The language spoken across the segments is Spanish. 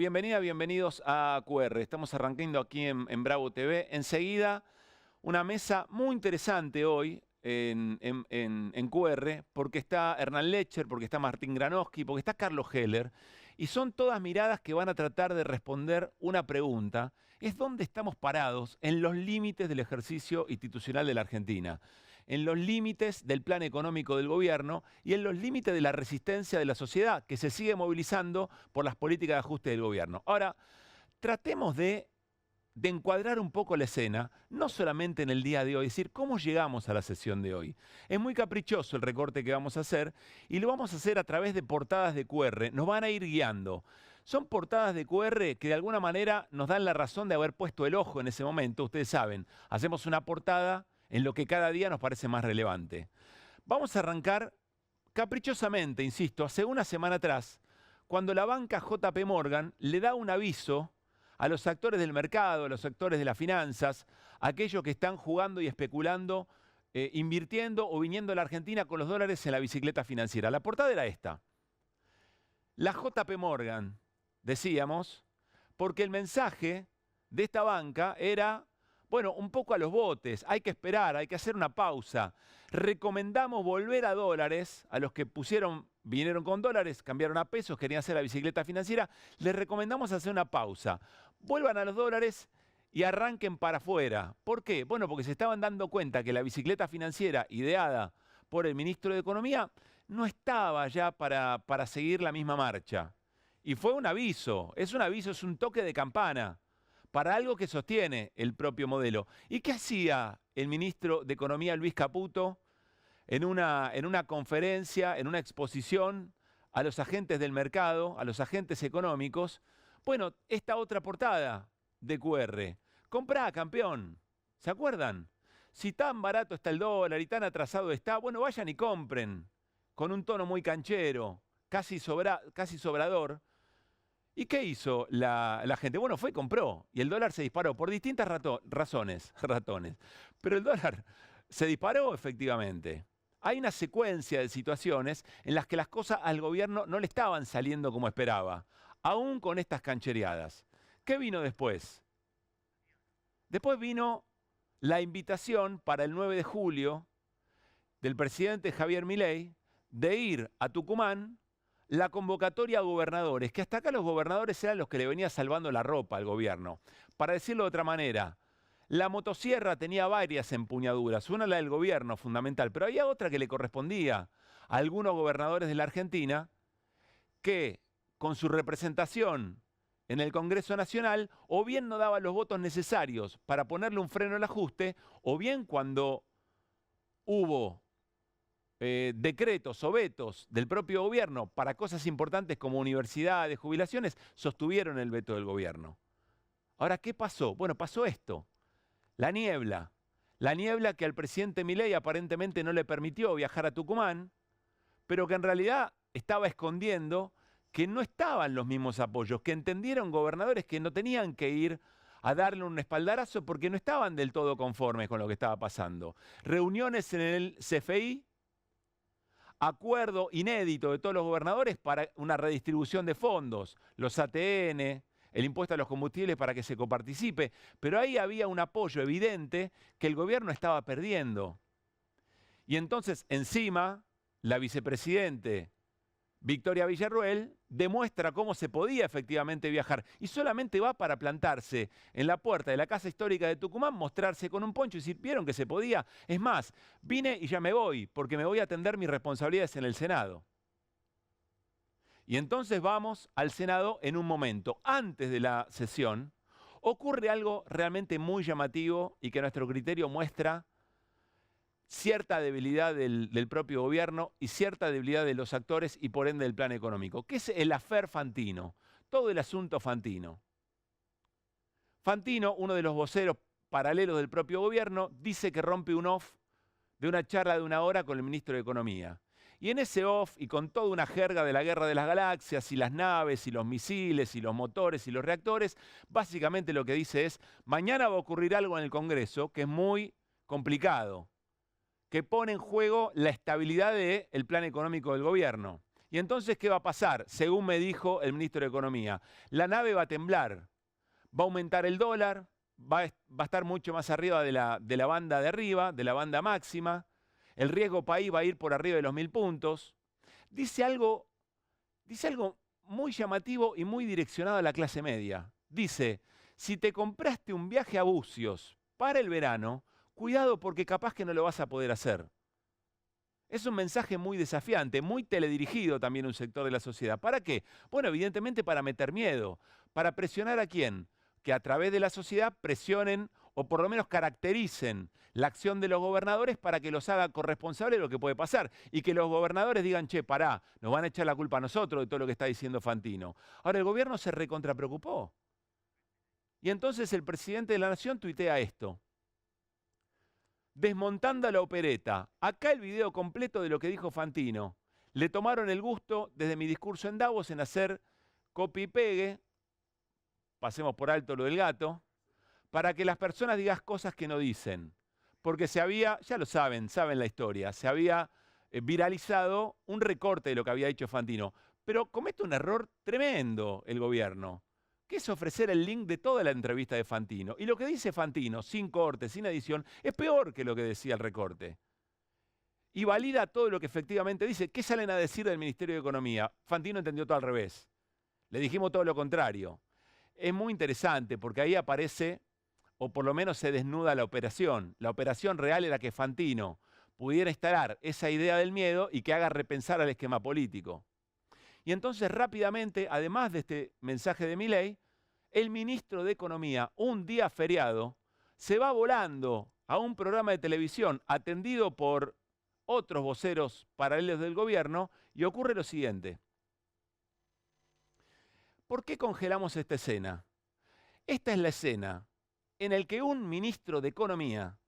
Bienvenida, bienvenidos a AQR. Estamos arrancando aquí en Bravo TV. Enseguida, una mesa muy interesante hoy en QR, porque está Hernán Lecher, porque está Martín Granowski, porque está Carlos Heller, y son todas miradas que van a tratar de responder una pregunta: es dónde estamos parados en los límites del ejercicio institucional de la Argentina, en los límites del plan económico del gobierno y en los límites de la resistencia de la sociedad, que se sigue movilizando por las políticas de ajuste del gobierno. Ahora, tratemos de encuadrar un poco la escena, no solamente en el día de hoy, es decir, cómo llegamos a la sesión de hoy. Es muy caprichoso el recorte que vamos a hacer y lo vamos a hacer a través de portadas de QR. Nos van a ir guiando. Son portadas de QR que de alguna manera nos dan la razón de haber puesto el ojo en ese momento. Ustedes saben, hacemos una portada en lo que cada día nos parece más relevante. Vamos a arrancar caprichosamente, insisto, hace una semana atrás, cuando la banca JP Morgan le da un aviso a los actores del mercado, a los actores de las finanzas, a aquellos que están jugando y especulando, invirtiendo o viniendo a la Argentina con los dólares en la bicicleta financiera. La portada era esta. La JP Morgan, decíamos, porque el mensaje de esta banca era, bueno, un poco a los botes, hay que esperar, hay que hacer una pausa. Recomendamos volver a dólares, a los que vinieron con dólares, cambiaron a pesos, querían hacer la bicicleta financiera, les recomendamos hacer una pausa. Vuelvan a los dólares y arranquen para afuera. ¿Por qué? Bueno, porque se estaban dando cuenta que la bicicleta financiera ideada por el ministro de Economía no estaba ya para seguir la misma marcha. Y fue un aviso, es un toque de campana para algo que sostiene el propio modelo. ¿Y qué hacía el ministro de Economía, Luis Caputo, en una conferencia, en una exposición a los agentes del mercado, a los agentes económicos? Bueno, esta otra portada de QR. Comprá, campeón. ¿Se acuerdan? Si tan barato está el dólar y tan atrasado está, bueno, vayan y compren. Con un tono muy canchero, casi sobrador. ¿Y qué hizo la gente? Bueno, fue y compró. Y el dólar se disparó por distintas razones, ratones. Pero el dólar se disparó efectivamente. Hay una secuencia de situaciones en las que las cosas al gobierno no le estaban saliendo como esperaba, aún con estas canchereadas. ¿Qué vino después? Después vino la invitación para el 9 de julio del presidente Javier Milei de ir a Tucumán, la convocatoria a gobernadores, que hasta acá los gobernadores eran los que le venía salvando la ropa al gobierno. Para decirlo de otra manera, la motosierra tenía varias empuñaduras, una la del gobierno fundamental, pero había otra que le correspondía a algunos gobernadores de la Argentina que, con su representación en el Congreso Nacional, o bien no daban los votos necesarios para ponerle un freno al ajuste, o bien cuando hubo decretos o vetos del propio gobierno para cosas importantes como universidades, jubilaciones, sostuvieron el veto del gobierno. Ahora, ¿qué pasó? Bueno, pasó esto. La niebla que al presidente Milei aparentemente no le permitió viajar a Tucumán, pero que en realidad estaba escondiendo que no estaban los mismos apoyos, que entendieron gobernadores que no tenían que ir a darle un espaldarazo porque no estaban del todo conformes con lo que estaba pasando. Reuniones en el CFI, acuerdo inédito de todos los gobernadores para una redistribución de fondos, los ATN, el impuesto a los combustibles para que se coparticipe, pero ahí había un apoyo evidente que el gobierno estaba perdiendo. Y entonces, encima, la vicepresidente Victoria Villarruel demuestra cómo se podía efectivamente viajar y solamente va para plantarse en la puerta de la Casa Histórica de Tucumán, mostrarse con un poncho y decir, ¿vieron que se podía? Es más, vine y ya me voy porque me voy a atender mis responsabilidades en el Senado. Y entonces vamos al Senado en un momento. Antes de la sesión ocurre algo realmente muy llamativo y que a nuestro criterio muestra cierta debilidad del propio gobierno y cierta debilidad de los actores y por ende del plan económico, que es el affair Fantino, todo el asunto Fantino. Fantino, uno de los voceros paralelos del propio gobierno, dice que rompe un off de una charla de 1 hora con el ministro de Economía. Y en ese off, y con toda una jerga de la guerra de las galaxias, y las naves, y los misiles, y los motores, y los reactores, básicamente lo que dice es, mañana va a ocurrir algo en el Congreso que es muy complicado, que pone en juego la estabilidad del plan económico del gobierno. Y entonces, ¿qué va a pasar? Según me dijo el ministro de Economía, la nave va a temblar, va a aumentar el dólar, va a estar mucho más arriba de la banda de arriba, de la banda máxima, el riesgo país va a ir por arriba de los 1000 puntos. Dice algo muy llamativo y muy direccionado a la clase media. Dice, si te compraste un viaje a Bucios para el verano, cuidado porque capaz que no lo vas a poder hacer. Es un mensaje muy desafiante, muy teledirigido también a un sector de la sociedad. ¿Para qué? Bueno, evidentemente para meter miedo. ¿Para presionar a quién? Que a través de la sociedad presionen o por lo menos caractericen la acción de los gobernadores para que los haga corresponsables de lo que puede pasar. Y que los gobernadores digan, che, pará, nos van a echar la culpa a nosotros de todo lo que está diciendo Fantino. Ahora, el gobierno se recontrapreocupó. Y entonces el presidente de la Nación tuitea esto. Desmontando la opereta. Acá el video completo de lo que dijo Fantino. Le tomaron el gusto, desde mi discurso en Davos, en hacer copy y pegue, pasemos por alto lo del gato, para que las personas digan cosas que no dicen. Porque se había, ya lo saben la historia, se había viralizado un recorte de lo que había dicho Fantino. Pero comete un error tremendo el gobierno, que es ofrecer el link de toda la entrevista de Fantino. Y lo que dice Fantino, sin corte, sin edición, es peor que lo que decía el recorte. Y valida todo lo que efectivamente dice. ¿Qué salen a decir del Ministerio de Economía? Fantino entendió todo al revés. Le dijimos todo lo contrario. Es muy interesante porque ahí aparece, o por lo menos se desnuda la operación. La operación real era que Fantino pudiera instalar esa idea del miedo y que haga repensar al esquema político. Y entonces rápidamente, además de este mensaje de Milei, el ministro de Economía, un día feriado, se va volando a un programa de televisión atendido por otros voceros paralelos del gobierno y ocurre lo siguiente. ¿Por qué congelamos esta escena? Esta es la escena en la que un ministro de Economía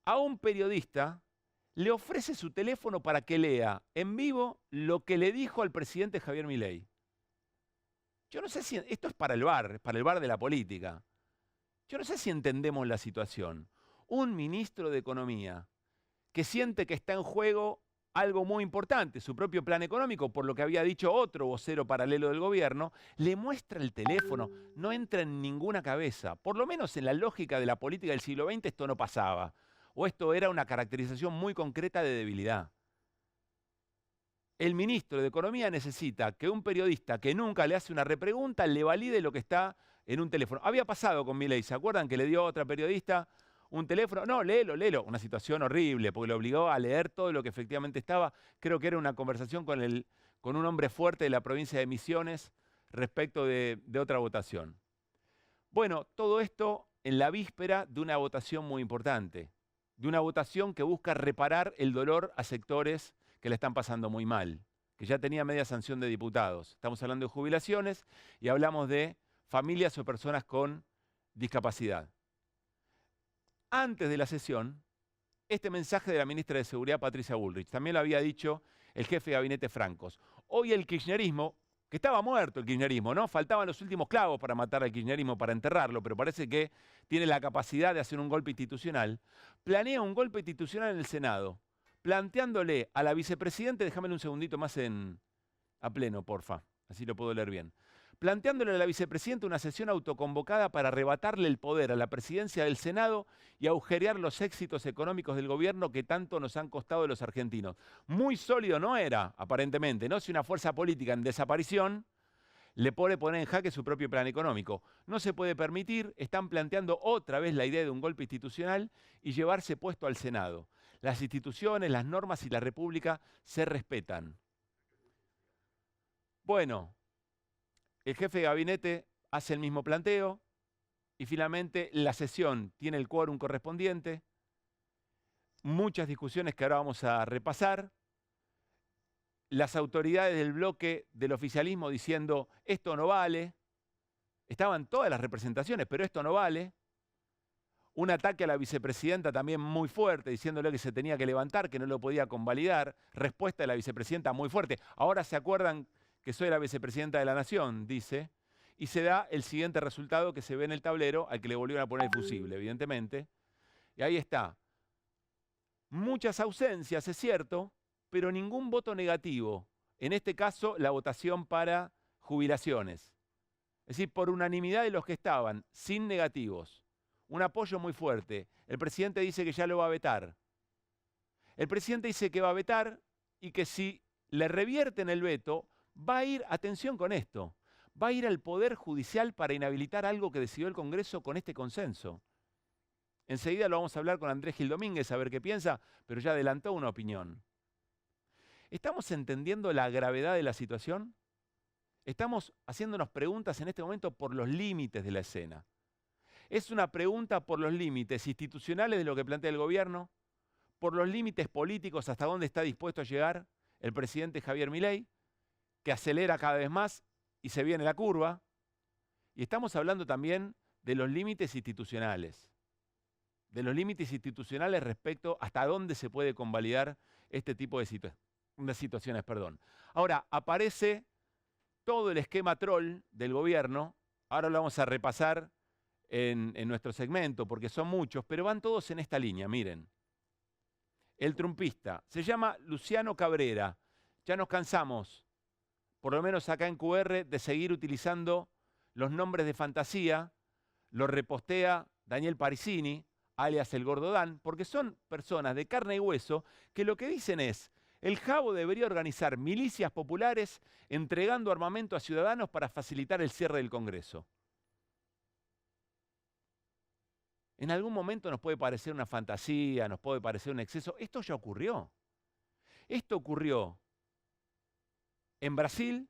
a un periodista le ofrece su teléfono para que lea en vivo lo que le dijo al presidente Javier Milei. Yo no sé si esto es para el bar de la política. Yo no sé si entendemos la situación. Un ministro de Economía que siente que está en juego algo muy importante, su propio plan económico, por lo que había dicho otro vocero paralelo del gobierno, le muestra el teléfono, no entra en ninguna cabeza. Por lo menos en la lógica de la política del siglo XX esto no pasaba. O esto era una caracterización muy concreta de debilidad. El ministro de Economía necesita que un periodista que nunca le hace una repregunta le valide lo que está en un teléfono. Había pasado con Milei, ¿se acuerdan que le dio a otra periodista un teléfono? No, léelo. Una situación horrible, porque le obligó a leer todo lo que efectivamente estaba. Creo que era una conversación con un hombre fuerte de la provincia de Misiones respecto de otra votación. Bueno, todo esto en la víspera de una votación muy importante. De una votación que busca reparar el dolor a sectores que le están pasando muy mal, que ya tenía media sanción de diputados. Estamos hablando de jubilaciones y hablamos de familias o personas con discapacidad. Antes de la sesión, este mensaje de la ministra de Seguridad, Patricia Bullrich, también lo había dicho el jefe de gabinete Francos. Hoy el kirchnerismo, que estaba muerto el kirchnerismo, ¿no? Faltaban los últimos clavos para matar al kirchnerismo, para enterrarlo, pero parece que tiene la capacidad de hacer un golpe institucional. Planea un golpe institucional en el Senado, planteándole a la vicepresidenta, déjamele un segundito más a pleno, porfa, así lo puedo leer bien. Planteándole a la vicepresidenta una sesión autoconvocada para arrebatarle el poder a la presidencia del Senado y agujerear los éxitos económicos del gobierno que tanto nos han costado los argentinos. Muy sólido no era, aparentemente, ¿no? Si una fuerza política en desaparición le puede poner en jaque su propio plan económico. No se puede permitir, están planteando otra vez la idea de un golpe institucional y llevarse puesto al Senado. Las instituciones, las normas y la República se respetan. Bueno, el jefe de gabinete hace el mismo planteo y finalmente la sesión tiene el quórum correspondiente. Muchas discusiones que ahora vamos a repasar. Las autoridades del bloque del oficialismo diciendo esto no vale. Estaban todas las representaciones, pero esto no vale. Un ataque a la vicepresidenta también muy fuerte, diciéndole que se tenía que levantar, que no lo podía convalidar. Respuesta de la vicepresidenta muy fuerte. Ahora se acuerdan que soy la vicepresidenta de la Nación, dice, y se da el siguiente resultado que se ve en el tablero, al que le volvieron a poner el fusible, evidentemente. Y ahí está. Muchas ausencias, es cierto, pero ningún voto negativo. en este caso, la votación para jubilaciones. Es decir, por unanimidad de los que estaban, sin negativos. Un apoyo muy fuerte. El presidente dice que ya lo va a vetar. El presidente dice que va a vetar y que si le revierten el veto, va a ir, atención con esto, va a ir al Poder Judicial para inhabilitar algo que decidió el Congreso con este consenso. Enseguida lo vamos a hablar con Andrés Gil Domínguez a ver qué piensa, pero ya adelantó una opinión. ¿Estamos entendiendo la gravedad de la situación? Estamos haciéndonos preguntas en este momento por los límites de la escena. Es una pregunta por los límites institucionales de lo que plantea el gobierno, por los límites políticos hasta dónde está dispuesto a llegar el presidente Javier Milei, que acelera cada vez más y se viene la curva. Y estamos hablando también de los límites institucionales. De los límites institucionales respecto hasta dónde se puede convalidar este tipo de situaciones. Ahora, aparece todo el esquema troll del gobierno. Ahora lo vamos a repasar en nuestro segmento, porque son muchos, pero van todos en esta línea, miren. El trumpista se llama Luciano Cabrera. Ya nos cansamos, por lo menos acá en QR, de seguir utilizando los nombres de fantasía. Lo repostea Daniel Parisini, alias el Gordo Dan, porque son personas de carne y hueso que lo que dicen es: el Jabo debería organizar milicias populares entregando armamento a ciudadanos para facilitar el cierre del Congreso. En algún momento nos puede parecer una fantasía, nos puede parecer un exceso. Esto ya ocurrió. Esto ocurrió en Brasil,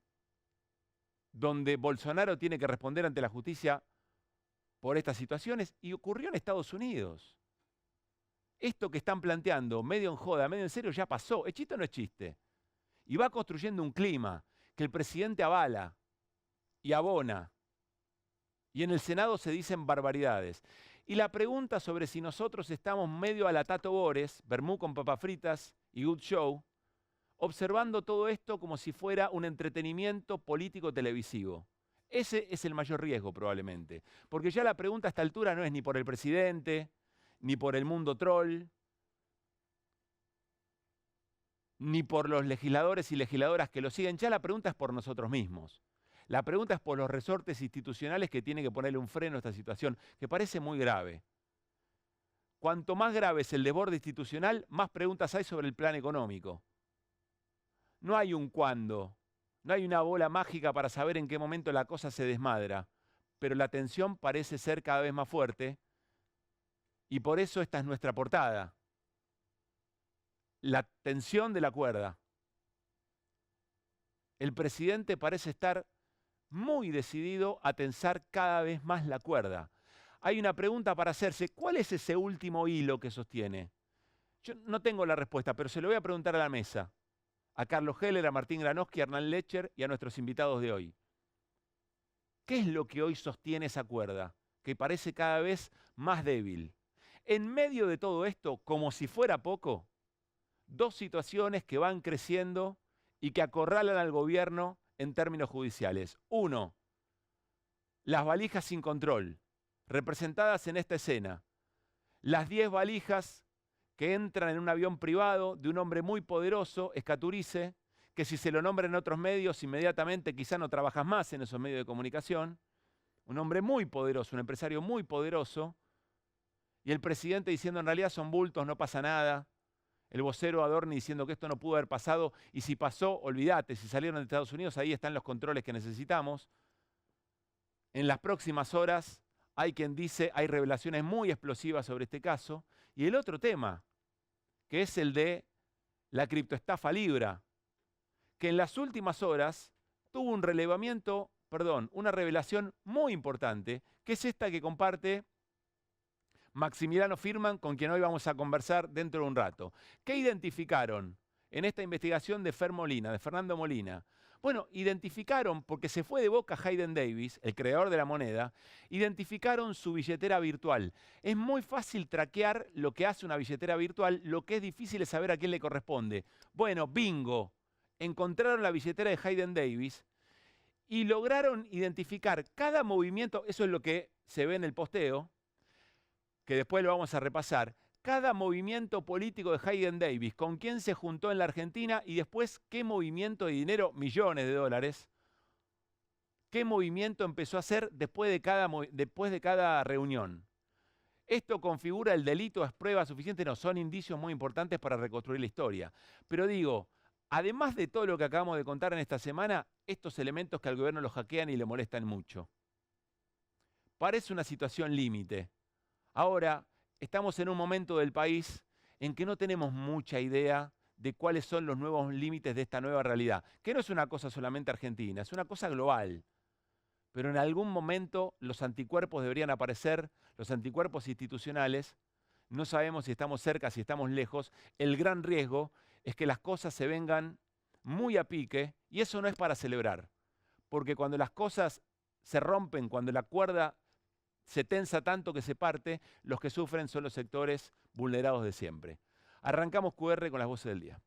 donde Bolsonaro tiene que responder ante la justicia por estas situaciones, y ocurrió en Estados Unidos. Esto que están planteando, medio en joda, medio en serio, ya pasó. ¿Es chiste o no es chiste? Y va construyendo un clima que el presidente avala y abona. Y en el Senado se dicen barbaridades. Y la pregunta sobre si nosotros estamos medio a la Tato Bores, vermú con papas fritas y good show, observando todo esto como si fuera un entretenimiento político televisivo. Ese es el mayor riesgo probablemente. Porque ya la pregunta a esta altura no es ni por el presidente, ni por el mundo troll, ni por los legisladores y legisladoras que lo siguen. Ya la pregunta es por nosotros mismos. La pregunta es por los resortes institucionales que tienen que ponerle un freno a esta situación, que parece muy grave. Cuanto más grave es el desborde institucional, más preguntas hay sobre el plan económico. No hay un cuándo, no hay una bola mágica para saber en qué momento la cosa se desmadra, pero la tensión parece ser cada vez más fuerte y por eso esta es nuestra portada. La tensión de la cuerda. El presidente parece estar muy decidido a tensar cada vez más la cuerda. Hay una pregunta para hacerse: ¿cuál es ese último hilo que sostiene? Yo no tengo la respuesta, pero se lo voy a preguntar a la mesa. A Carlos Heller, a Martín Granowski, a Hernán Lecher y a nuestros invitados de hoy. ¿Qué es lo que hoy sostiene esa cuerda, que parece cada vez más débil? En medio de todo esto, como si fuera poco, dos situaciones que van creciendo y que acorralan al gobierno en términos judiciales. Uno, las valijas sin control, representadas en esta escena. Las 10 valijas que entran en un avión privado de un hombre muy poderoso, Escaturice, que si se lo nombra en otros medios, inmediatamente quizá no trabajas más en esos medios de comunicación. Un hombre muy poderoso, un empresario muy poderoso. Y el presidente diciendo: en realidad son bultos, no pasa nada. El vocero Adorni diciendo que esto no pudo haber pasado, y si pasó, olvídate, si salieron de Estados Unidos, ahí están los controles que necesitamos. En las próximas horas hay quien dice, hay revelaciones muy explosivas sobre este caso. Y el otro tema, que es el de la criptoestafa Libra, que en las últimas horas tuvo un relevamiento, una revelación muy importante, que es esta que comparte Maximiliano Firman, con quien hoy vamos a conversar dentro de un rato. ¿Qué identificaron en esta investigación de Fernando Molina? Bueno, identificaron, porque se fue de boca Hayden Davis, el creador de la moneda, identificaron su billetera virtual. Es muy fácil traquear lo que hace una billetera virtual, lo que es difícil es saber a quién le corresponde. Bueno, bingo, encontraron la billetera de Hayden Davis y lograron identificar cada movimiento, eso es lo que se ve en el posteo, que después lo vamos a repasar, cada movimiento político de Hayden Davis, con quién se juntó en la Argentina y después qué movimiento de dinero, millones de dólares, qué movimiento empezó a hacer después de cada reunión. ¿Esto configura el delito? ¿Es prueba suficiente? No, son indicios muy importantes para reconstruir la historia. Pero digo, además de todo lo que acabamos de contar en esta semana, estos elementos que al gobierno lo hackean y le molestan mucho. Parece una situación límite. Ahora, estamos en un momento del país en que no tenemos mucha idea de cuáles son los nuevos límites de esta nueva realidad, que no es una cosa solamente argentina, es una cosa global. Pero en algún momento los anticuerpos deberían aparecer, los anticuerpos institucionales. No sabemos si estamos cerca, si estamos lejos. El gran riesgo es que las cosas se vengan muy a pique y eso no es para celebrar. Porque cuando las cosas se rompen, cuando la cuerda se tensa tanto que se parte, los que sufren son los sectores vulnerados de siempre. Arrancamos QR con las voces del día.